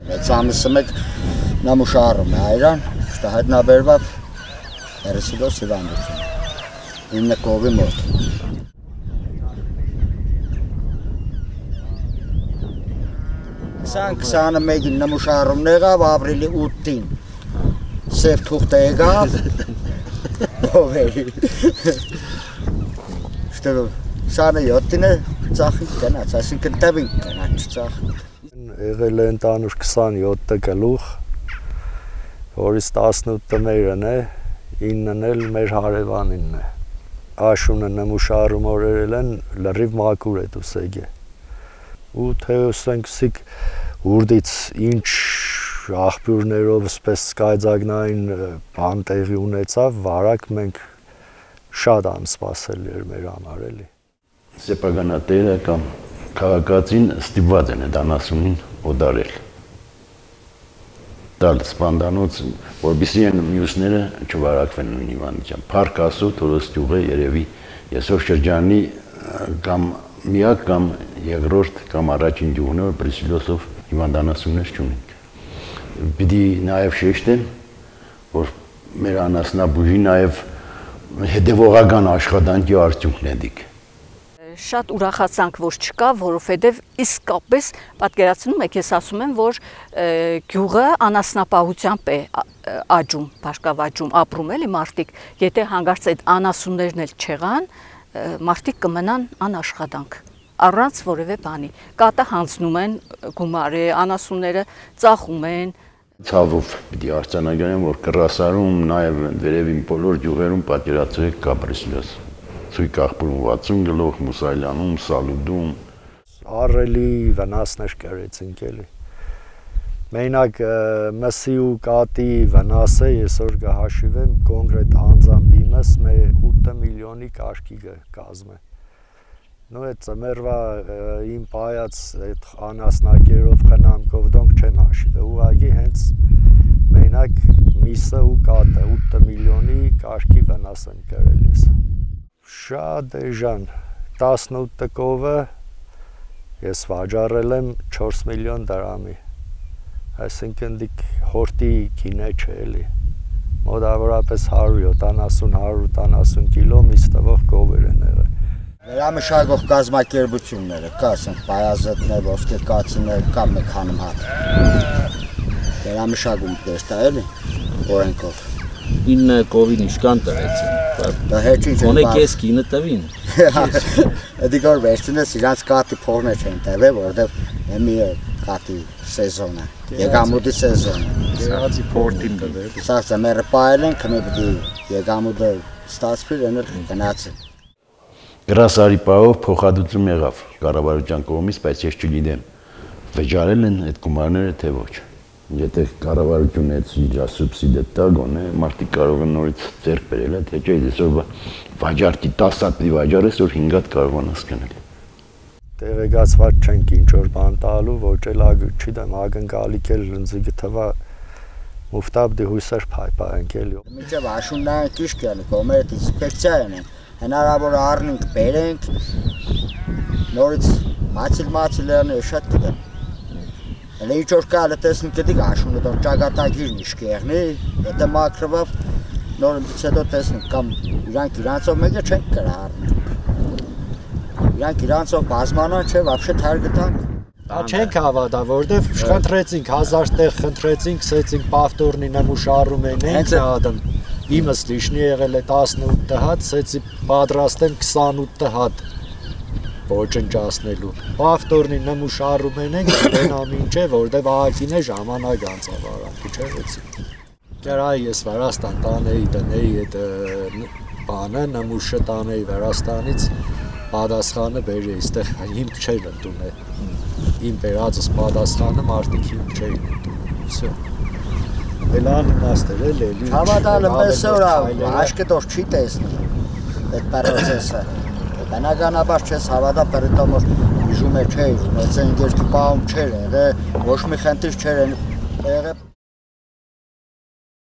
Ամիսը մեկ նամուշարում է այրան, շտա հայտնաբերվավ 30 հիվանդություն, 9 կովի մոտ։ 21-ին նամուշարումն եղավ, ապրիլի 8-ին սև թուղթ եղավ, ովերի, 27-ին է ծախինք գնաց, այսինքն տևինք գնաց ծախինք։ Եղել է ընդանուր 27 գլուխ, որից 18-ը մերն է, 9-ն էլ մեր հարևանինն է։ Աշունը նմուշարում օրերել են լրիվ մակուր է դուսեգե։ Ու թե ասենք սիկ ուրդից ինչ աղբյուրներով սպես սկայձագնային բան տեղի ունեցավ, վարակ մենք շատ անսպասել էր մեր համար էլի։ Սեփականատերը կամ քաղաքացին ստիպված են այդ անասունին օդարել։ Տալ սպանդանոց, որպեսզի են մյուսները չվարակվեն նույն հիվանդությամբ։ Փառք Աստծո, Թորոս գյուղը երևի այսօր շրջանի կամ միակ կամ երկրորդ կամ առաջին գյուղն է, որ բրուսիլոսով հիվանդանասուններ չունենք։ Պիտի նաև շեշտեմ, որ մեր անասնաբուժի նաև հետևողական աշխատանքի արդյունքն է դիք։ Շատ ուրախացանք, որ չկա, որովհետև իսկապես պատկերացնում եք, ես ասում եմ, որ գյուղը անասնապահությամբ է աճում, բարգավաճում, ապրում էլի մարդիկ, եթե հանգարց այդ անասուններն էլ չեղան, մարդիկ կմնան անաշխատանք, առանց որևէ բանի, կատը հանձնում են գումար է, անասունները ծախում են։ Ցավով պիտի արձանագրեմ, որ Կռասարում, նաև վերևին բոլոր գյուղերում պատկերացրեք կա բրուսիլոս։ Ցույկ աղբյուրում 60 գլուխ, Մուսայլանում, Սալուդում։ Առելի վնասներ կրեցինք էլի։ Մենակ մսի ու կատի վնասը այսօր կհաշվեմ կոնկրետ անձամբ իմս մեր 8 միլիոնի կարգի կազմը։ Նո այդ ծմերվա իմ պայած այդ անասնակերով խնամքով դոնք չեմ հաշվել։ Ուղղակի հենց մենակ միսը ու կատը 8 միլիոնի կարգի վնաս են կրել ես։ Շատ էժան 18 կովը ես վաճառել եմ 4 միլիոն դրամի, այսինքն դիք հորտի գինե չէ էլի, մոտավորապես 170-180 կիլո միս տվող կովեր են եղել։ Վերամշակող կազմակերպությունները կա, ասենք պայազետներ, ոսկեկացիներ, կա մեկ հանում հատ։ Վերամշակում դեստա էլի, օրենքով։ 9 կովին իշքան տվեցին։ Դա հետ ինչՈնե կես կինը տվին։ Դիգոր վերջինս իրանց կատի փողներ չեն տվել, որովհետև հիմի կատի սեզոնը, եկամուտի սեզոնը։ Գերացի փորտին տվել։ Սա ծմերը պայել են, քմի պիտի եկամուտը ստացվի, էնել գնացի։ Կռասարի պահով փոխհատուցում եղավ կառավարության կողմից, բայց ես չգիտեմ վճարել են այդ գումարները թե ոչ։ Եթե կառավարությունը այդ սուբսիդը տա, գոնե մարդիկ կարող են նորից ձեռք բերել, թե չէ այսօր վաճառքի 10 հատ վաճառ այսօր 5 հատ կարողանաս գնել։ Տեղեկացված չենք ինչ որ բան տալու, ոչ էլ չգիտեմ, ակնկալիք էլ ընձի գտվա մուֆտաբդի հույսեր փայփայենք էլի։ Միջև աշուննային կիշկ էլի, կոմերտ ինսպեկցիա են, հնարավոր առնենք, բերենք, նորից մացիլ շատ գիտեմ։ Հələ ինչ որ կա, հələ տեսնենք գտիկ աշունը դոր ճակատագիրն իշք եղնի, եթե մաքրվավ, նորից հետո տեսնենք, կամ իրանք իրանցով մեկը չենք կրա առնենք։ Իրանք իրանցով բազմանան չէ, վաբշե թար գտանք։ Չենք հավատա, որտեվ խնդրեցինք, 1000 տեղ խնդրեցինք, սեցինք պավտորնի նմուշարում են, հենց ադմ։ Իմս լիշնի եղել է 18 հատ, սեցի պատրաստեմ 28 հատ ոչնչացնելու։ Պավտորնի նմուշարում ենք, դենամին չէ, որտեվ ահագին է ժամանակ անցավ արանքի չեղեցի։ Կերայի ես Վրաստան տանեի, դնեի այդ բանը, նմուշը տանեի Վրաստանից, պատասխանը բերեի, ստեղ հիմք չէր ընդունել։ Իմ բերածս պատասխանը մարդիկ հիմք չէին ընդունել, վսյո։ Էլան իմաստեր էլ էլի։ Հավատալը մեզ օրա, աշկետոր չի տեսնի այդ պարոցեսը։ Բնականաբար չես հավատա, պերիտոմ որ իժում է չէ, մեծ ընգերքի պահում չեր եղե, ոչ մի խնդիր չեր եղե։